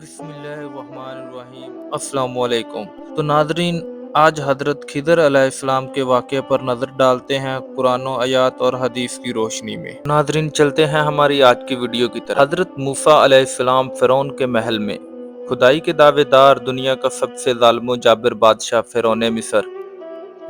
بسم اللہ الرحمن الرحیم۔ السلام علیکم۔ تو ناظرین، آج حضرت خضر علیہ السلام کے واقعے پر نظر ڈالتے ہیں قرآن و آیات اور حدیث کی روشنی میں۔ ناظرین، چلتے ہیں ہماری آج کی ویڈیو کی طرف۔ حضرت موسیٰ علیہ السلام فرعون کے محل میں۔ خدائی کے دعوے دار، دنیا کا سب سے ظالم و جابر بادشاہ فرعون مصر،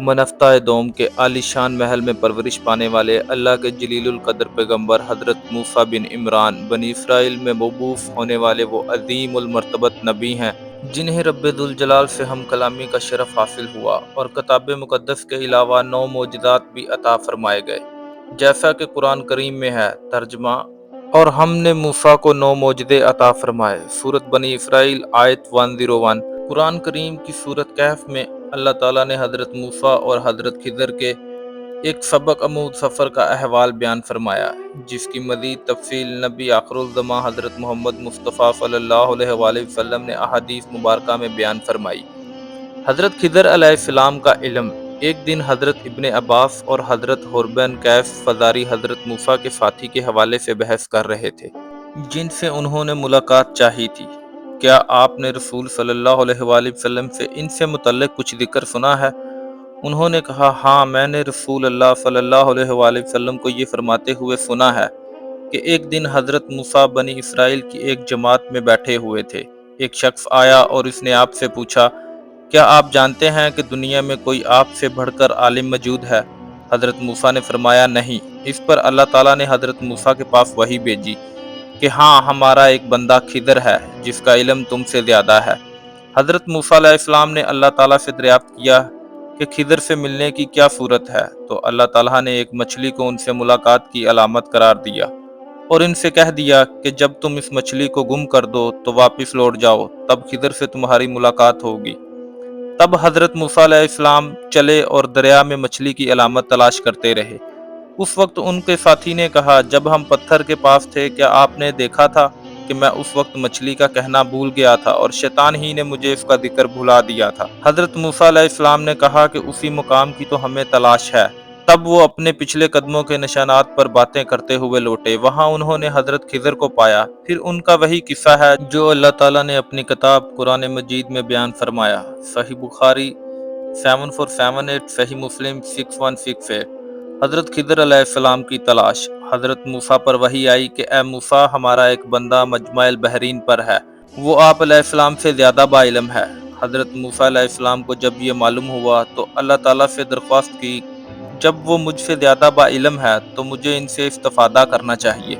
منفتہ دوم کے عالی شان محل میں پرورش پانے والے اللہ کے جلیل القدر پیغمبر حضرت موسیٰ بن عمران بنی اسرائیل میں مبعوث ہونے والے وہ عظیم المرتبت نبی ہیں جنہیں رب ذوالجلال سے ہم کلامی کا شرف حاصل ہوا اور کتاب مقدس کے علاوہ 9 معجزات بھی عطا فرمائے گئے، جیسا کہ قرآن کریم میں ہے ترجمہ: اور ہم نے موسیٰ کو 9 معجزے عطا فرمائے، سورۃ بنی اسرائیل آیت 101۔ قرآن کریم کی سورۃ کہف میں اللہ تعالیٰ نے حضرت موسیٰ اور حضرت خضر کے ایک سبق آموز سفر کا احوال بیان فرمایا، جس کی مزید تفصیل نبی آخر الزماں حضرت محمد مصطفیٰ صلی اللہ علیہ وآلہ وسلم نے احادیث مبارکہ میں بیان فرمائی۔ حضرت خضر علیہ السلام کا علم۔ ایک دن حضرت ابن عباس اور حضرت حربین کیف فزاری حضرت موسیٰ کے ساتھی کے حوالے سے بحث کر رہے تھے، جن سے انہوں نے ملاقات چاہی تھی۔ کیا آپ نے رسول صلی اللہ علیہ وآلہ وسلم سے ان سے متعلق کچھ ذکر سنا ہے؟ انہوں نے کہا، ہاں، میں نے رسول اللہ صلی اللہ علیہ وآلہ وسلم کو یہ فرماتے ہوئے سنا ہے کہ ایک دن حضرت موسیٰ بنی اسرائیل کی ایک جماعت میں بیٹھے ہوئے تھے۔ ایک شخص آیا اور اس نے آپ سے پوچھا، کیا آپ جانتے ہیں کہ دنیا میں کوئی آپ سے بڑھ کر عالم موجود ہے؟ حضرت موسیٰ نے فرمایا، نہیں۔ اس پر اللہ تعالیٰ نے حضرت موسیٰ کے پاس وحی بھیجی کہ ہاں، ہمارا ایک بندہ خضر ہے جس کا علم تم سے زیادہ ہے۔ حضرت موسیٰ علیہ السلام نے اللہ تعالیٰ سے دریافت کیا کہ خضر سے ملنے کی کیا صورت ہے، تو اللہ تعالیٰ نے ایک مچھلی کو ان سے ملاقات کی علامت قرار دیا اور ان سے کہہ دیا کہ جب تم اس مچھلی کو گم کر دو تو واپس لوٹ جاؤ، تب خضر سے تمہاری ملاقات ہوگی۔ تب حضرت موسیٰ علیہ السلام چلے اور دریا میں مچھلی کی علامت تلاش کرتے رہے۔ اس وقت ان کے ساتھی نے کہا، جب ہم پتھر کے پاس تھے کیا آپ نے دیکھا تھا کہ میں اس وقت مچھلی کا کہنا بھول گیا تھا اور شیطان ہی نے مجھے اس کا ذکر بھلا دیا تھا۔ حضرت موسیٰ علیہ السلام نے کہا کہ اسی مقام کی تو ہمیں تلاش ہے۔ تب وہ اپنے پچھلے قدموں کے نشانات پر باتیں کرتے ہوئے لوٹے۔ وہاں انہوں نے حضرت خضر کو پایا۔ پھر ان کا وہی قصہ ہے جو اللہ تعالیٰ نے اپنی کتاب قرآن مجید میں بیان فرمایا۔ صحیح بخاری 7478، صحیح مسلم 6168۔ حضرت خضر علیہ السلام کی تلاش۔ حضرت موسیٰ پر وحی آئی کہ اے موسیٰ، ہمارا ایک بندہ مجمع البحرین پر ہے، وہ آپ علیہ السلام سے زیادہ با علم ہے۔ حضرت موسیٰ علیہ السلام کو جب یہ معلوم ہوا تو اللہ تعالیٰ سے درخواست کی، جب وہ مجھ سے زیادہ با علم ہے تو مجھے ان سے استفادہ کرنا چاہیے۔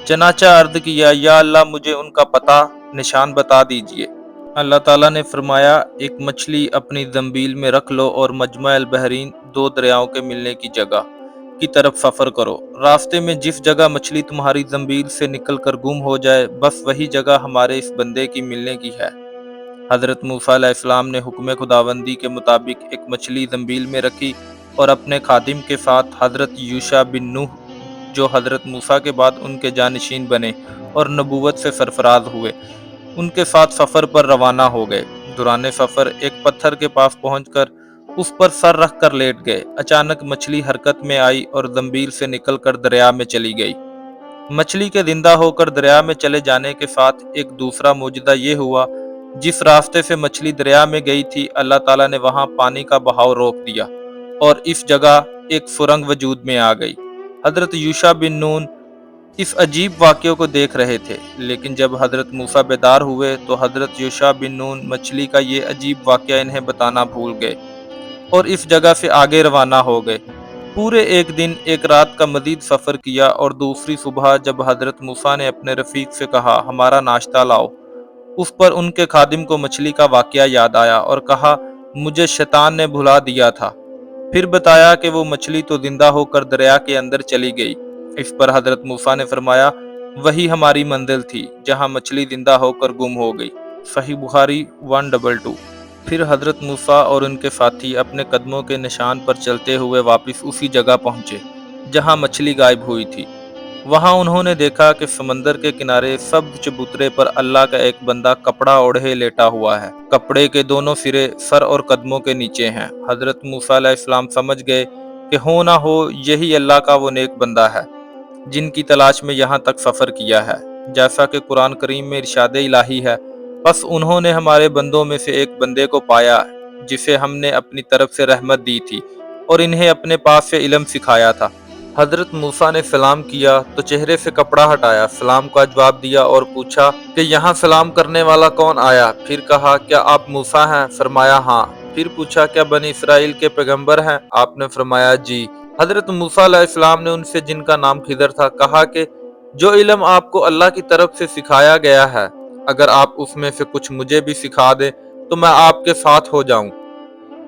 چنانچہ عرض کیا، یا اللہ، مجھے ان کا پتہ نشان بتا دیجئے۔ اللہ تعالیٰ نے فرمایا، ایک مچھلی اپنی زنبیل میں رکھ لو اور مجمع البحرین، 2 دریاؤں کے ملنے کی جگہ کی طرف سفر کرو۔ راستے میں جس جگہ مچھلی تمہاری زنبیل سے نکل کر گم ہو جائے، بس وہی جگہ ہمارے اس بندے کی ملنے کی ہے۔ حضرت موسیٰ علیہ السلام نے حکم خداوندی کے مطابق ایک مچھلی زنبیل میں رکھی اور اپنے خادم کے ساتھ حضرت یوشع بن نون، جو حضرت موسیٰ کے بعد ان کے جانشین بنے اور نبوت سے سرفراز ہوئے، ان کے ساتھ سفر پر روانہ ہو گئے۔ دوران سفر ایک پتھر کے پاس پہنچ کر اس پر سر رکھ کر لیٹ گئے۔ اچانک مچھلی حرکت میں آئی اور زنبیل سے نکل کر دریا میں چلی گئی۔ مچھلی کے زندہ ہو کر دریا میں چلے جانے کے ساتھ ایک دوسرا معجزہ یہ ہوا، جس راستے سے مچھلی دریا میں گئی تھی، اللہ تعالیٰ نے وہاں پانی کا بہاؤ روک دیا اور اس جگہ ایک سرنگ وجود میں آ گئی۔ حضرت یوشع بن نون اس عجیب واقعے کو دیکھ رہے تھے، لیکن جب حضرت موسیٰ بیدار ہوئے تو حضرت یوشع بن نون مچھلی کا یہ عجیب واقعہ انہیں بتانا بھول گئے اور اس جگہ سے آگے روانہ ہو گئے۔ پورے ایک دن ایک رات کا مزید سفر کیا اور دوسری صبح جب حضرت موسیٰ نے اپنے رفیق سے کہا، ہمارا ناشتہ لاؤ، اس پر ان کے خادم کو مچھلی کا واقعہ یاد آیا اور کہا، مجھے شیطان نے بھلا دیا تھا۔ پھر بتایا کہ وہ مچھلی تو زندہ ہو کر دریا کے اندر چلی گئی۔ اس پر حضرت موسیٰ نے فرمایا، وہی ہماری منزل تھی جہاں مچھلی زندہ ہو کر گم ہو گئی۔ صحیح بخاری 122۔ پھر حضرت موسیٰ اور ان کے ساتھی اپنے قدموں کے نشان پر چلتے ہوئے واپس اسی جگہ پہنچے جہاں مچھلی غائب ہوئی تھی۔ وہاں انہوں نے دیکھا کہ سمندر کے کنارے سبز چبوترے پر اللہ کا ایک بندہ کپڑا اوڑھے لیٹا ہوا ہے۔ کپڑے کے دونوں سرے سر اور قدموں کے نیچے ہیں۔ حضرت موسیٰ علیہ السلام سمجھ گئے کہ ہو نہ ہو یہی اللہ کا وہ نیک بندہ ہے جن کی تلاش میں یہاں تک سفر کیا ہے۔ جیسا کہ قرآن کریم میں ارشاد الہی ہے، بس انہوں نے ہمارے بندوں میں سے ایک بندے کو پایا جسے ہم نے اپنی طرف سے رحمت دی تھی اور انہیں اپنے پاس سے علم سکھایا تھا۔ حضرت موسیٰ نے سلام کیا تو چہرے سے کپڑا ہٹایا، سلام کا جواب دیا اور پوچھا کہ یہاں سلام کرنے والا کون آیا؟ پھر کہا کیا آپ موسیٰ ہیں؟ فرمایا ہاں۔ پھر پوچھا کیا بنی اسرائیل کے پیغمبر ہیں؟ آپ نے فرمایا جی۔ حضرت موسیٰ علیہ السلام نے ان سے جن کا نام خضر تھا کہا کہ جو علم آپ کو اللہ کی طرف سے سکھایا گیا ہے اگر آپ اس میں سے کچھ مجھے بھی سکھا دیں تو میں آپ کے ساتھ ہو جاؤں۔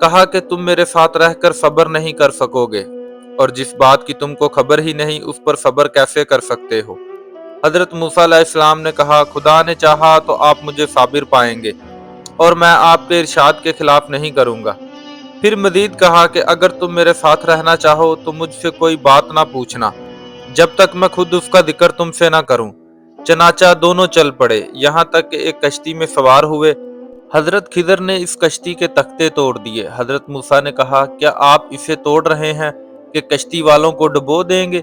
کہا کہ تم میرے ساتھ رہ کر صبر نہیں کر سکو گے اور جس بات کی تم کو خبر ہی نہیں اس پر صبر کیسے کر سکتے ہو؟ حضرت موسیٰ علیہ السلام نے کہا خدا نے چاہا تو آپ مجھے صابر پائیں گے اور میں آپ کے ارشاد کے خلاف نہیں کروں گا۔ پھر مزید کہا کہ اگر تم میرے ساتھ رہنا چاہو تو مجھ سے کوئی بات نہ پوچھنا جب تک میں خود اس کا ذکر تم سے نہ کروں۔ چنانچہ دونوں چل پڑے یہاں تک کہ ایک کشتی میں سوار ہوئے۔ حضرت خضر نے اس کشتی کے تختے توڑ دیے۔ حضرت موسیٰ نے کہا کیا آپ اسے توڑ رہے ہیں کہ کشتی والوں کو ڈبو دیں گے؟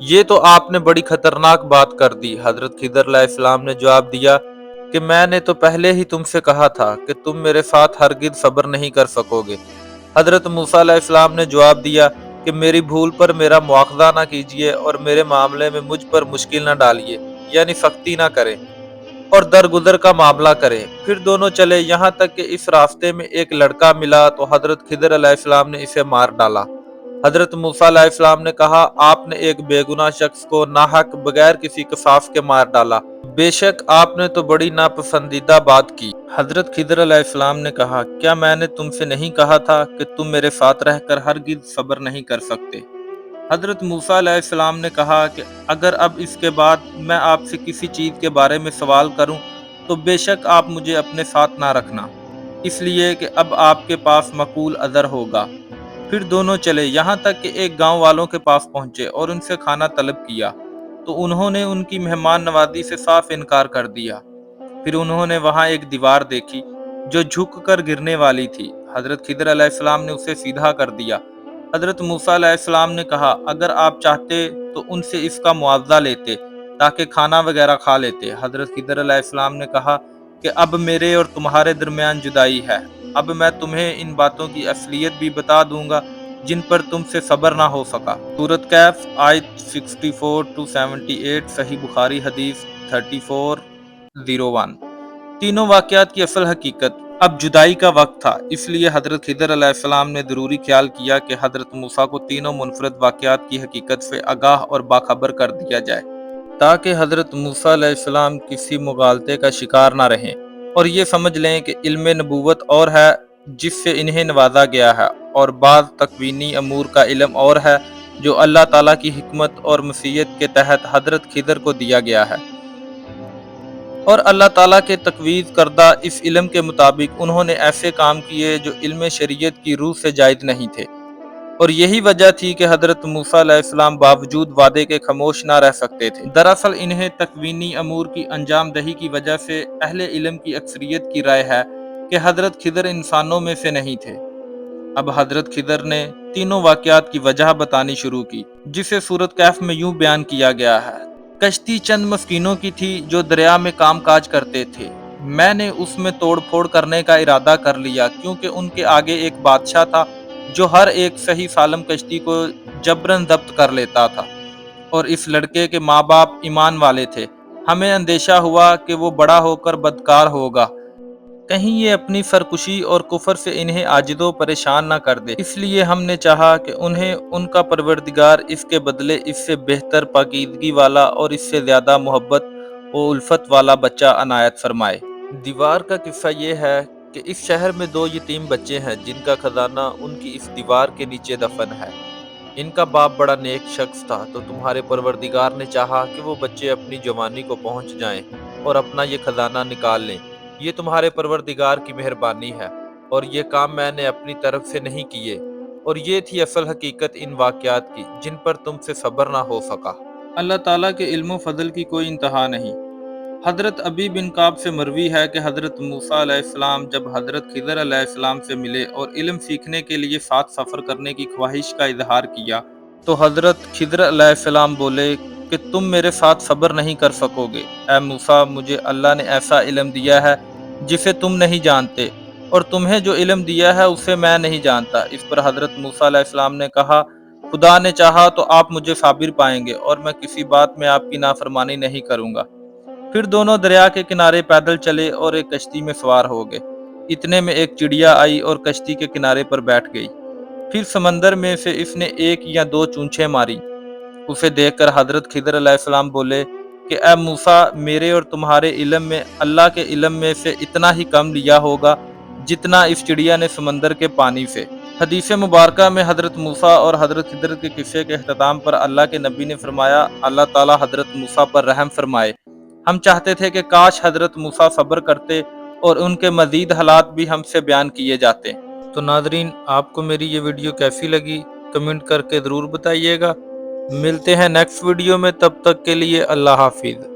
یہ تو آپ نے بڑی خطرناک بات کر دی۔ حضرت خضر علیہ السلام نے جواب دیا کہ میں نے تو پہلے ہی تم سے کہا تھا کہ تم میرے ساتھ ہرگز صبر نہیں کر سکو گے۔ حضرت موسیٰ علیہ السلام نے جواب دیا کہ میری بھول پر میرا مواخذہ نہ کیجیے اور میرے معاملے میں مجھ پر مشکل نہ ڈالیے، یعنی سختی نہ کریں اور درگزر کا معاملہ کریں۔ پھر دونوں چلے یہاں تک کہ اس راستے میں ایک لڑکا ملا تو حضرت خضر علیہ السلام نے اسے مار ڈالا۔ حضرت موسیٰ علیہ السلام نے کہا آپ نے ایک بے گناہ شخص کو ناحق بغیر کسی قصاص کے مار ڈالا، بے شک آپ نے تو بڑی ناپسندیدہ بات کی۔ حضرت خضر علیہ السلام نے کہا کیا میں نے تم سے نہیں کہا تھا کہ تم میرے ساتھ رہ کر ہرگز صبر نہیں کر سکتے؟ حضرت موسیٰ علیہ السلام نے کہا کہ اگر اب اس کے بعد میں آپ سے کسی چیز کے بارے میں سوال کروں تو بے شک آپ مجھے اپنے ساتھ نہ رکھنا، اس لیے کہ اب آپ کے پاس مقول عذر ہوگا۔ پھر دونوں چلے یہاں تک کہ ایک گاؤں والوں کے پاس پہنچے اور ان سے کھانا طلب کیا تو انہوں نے ان کی مہمان نوازی سے صاف انکار کر دیا۔ پھر انہوں نے وہاں ایک دیوار دیکھی جو جھک کر گرنے والی تھی۔ حضرت خضر علیہ السلام نے اسے سیدھا کر دیا۔ حضرت موسیٰ علیہ السلام نے کہا اگر آپ چاہتے تو ان سے اس کا معاوضہ لیتے تاکہ کھانا وغیرہ کھا لیتے۔ حضرت خضر علیہ السلام نے کہا کہ اب میرے اور تمہارے درمیان جدائی ہے، اب میں تمہیں ان باتوں کی اصلیت بھی بتا دوں گا جن پر تم سے صبر نہ ہو سکا۔ سورۃ کہف آیت 64-78، صحیح بخاری حدیث 3401۔ تینوں واقعات کی اصل حقیقت۔ اب جدائی کا وقت تھا، اس لیے حضرت خضر علیہ السلام نے ضروری خیال کیا کہ حضرت موسیٰ کو تینوں منفرد واقعات کی حقیقت سے آگاہ اور باخبر کر دیا جائے تاکہ حضرت موسیٰ علیہ السلام کسی مغالطے کا شکار نہ رہیں اور یہ سمجھ لیں کہ علم نبوت اور ہے جس سے انہیں نوازا گیا ہے اور بعض تکوینی امور کا علم اور ہے جو اللہ تعالیٰ کی حکمت اور مشیت کے تحت حضرت خضر کو دیا گیا ہے، اور اللہ تعالیٰ کے تجویز کردہ اس علم کے مطابق انہوں نے ایسے کام کیے جو علم شریعت کی روح سے جائز نہیں تھے، اور یہی وجہ تھی کہ حضرت موسیٰ علیہ السلام باوجود وعدے کے خاموش نہ رہ سکتے تھے۔ دراصل انہیں تکوینی امور کی انجام دہی کی وجہ سے اہل علم کی اکثریت کی رائے ہے کہ حضرت خضر انسانوں میں سے نہیں تھے۔ اب حضرت خضر نے تینوں واقعات کی وجہ بتانی شروع کی جسے سورۃ کہف میں یوں بیان کیا گیا ہے۔ کشتی چند مسکینوں کی تھی جو دریا میں کام کاج کرتے تھے، میں نے اس میں توڑ پھوڑ کرنے کا ارادہ کر لیا کیونکہ ان کے آگے ایک بادشاہ تھا جو ہر ایک صحیح سالم کشتی کو جبراً ضبط کر لیتا تھا، اور اس لڑکے کے ماں باپ ایمان والے تھے۔ ہمیں اندیشہ ہوا کہ وہ بڑا ہو کر بدکار ہوگا، کہیں یہ اپنی سرکشی اور کفر سے انہیں عاجز و پریشان نہ کر دے، اس لیے ہم نے چاہا کہ انہیں ان کا پروردگار اس کے بدلے اس سے بہتر پاکیزگی والا اور اس سے زیادہ محبت و الفت والا بچہ عنایت فرمائے۔ دیوار کا قصہ یہ ہے کہ اس شہر میں دو یتیم بچے ہیں جن کا خزانہ ان کی اس دیوار کے نیچے دفن ہے۔ ان کا باپ بڑا نیک شخص تھا تو تمہارے پروردگار نے چاہا کہ وہ بچے اپنی جوانی کو پہنچ جائیں اور اپنا یہ خزانہ نکال لیں۔ یہ تمہارے پروردگار کی مہربانی ہے اور یہ کام میں نے اپنی طرف سے نہیں کیے، اور یہ تھی اصل حقیقت ان واقعات کی جن پر تم سے صبر نہ ہو سکا۔ اللہ تعالیٰ کے علم و فضل کی کوئی انتہا نہیں۔ حضرت ابی بن کعب سے مروی ہے کہ حضرت موسیٰ علیہ السلام جب حضرت خضر علیہ السلام سے ملے اور علم سیکھنے کے لیے ساتھ سفر کرنے کی خواہش کا اظہار کیا تو حضرت خضر علیہ السلام بولے کہ تم میرے ساتھ صبر نہیں کر سکو گے۔ اے موسیٰ، مجھے اللہ نے ایسا علم دیا ہے جسے تم نہیں جانتے، اور تمہیں جو علم دیا ہے اسے میں نہیں جانتا۔ اس پر حضرت موسیٰ علیہ السلام نے کہا، خدا نے چاہا تو آپ مجھے صابر پائیں گے، اور میں کسی بات میں آپ کی نافرمانی نہیں کروں گا۔ پھر دونوں دریا کے کنارے پیدل چلے اور ایک کشتی میں سوار ہو گئے۔ اتنے میں ایک چڑیا آئی اور کشتی کے کنارے پر بیٹھ گئی۔ پھر سمندر میں سے اس نے ایک یا دو چونچیں ماری۔ اسے دیکھ کر حضرت خضر علیہ السلام بولے کہ اے موسیٰ، میرے اور تمہارے علم میں اللہ کے علم میں سے اتنا ہی کم لیا ہوگا جتنا اس چڑیا نے سمندر کے پانی سے۔ حدیث مبارکہ میں حضرت موسیٰ اور حضرت خضر کے قصے کے اختتام پر اللہ کے نبی نے فرمایا، اللہ تعالیٰ حضرت موسیٰ پر رحم فرمائے۔ ہم چاہتے تھے کہ کاش حضرت موسیٰ صبر کرتے اور ان کے مزید حالات بھی ہم سے بیان کیے جاتے۔ تو ناظرین، آپ کو میری یہ ویڈیو کیسی لگی کمنٹ کر کے ضرور بتائیے گا۔ ملتے ہیں نیکسٹ ویڈیو میں، تب تک کے لیے اللہ حافظ۔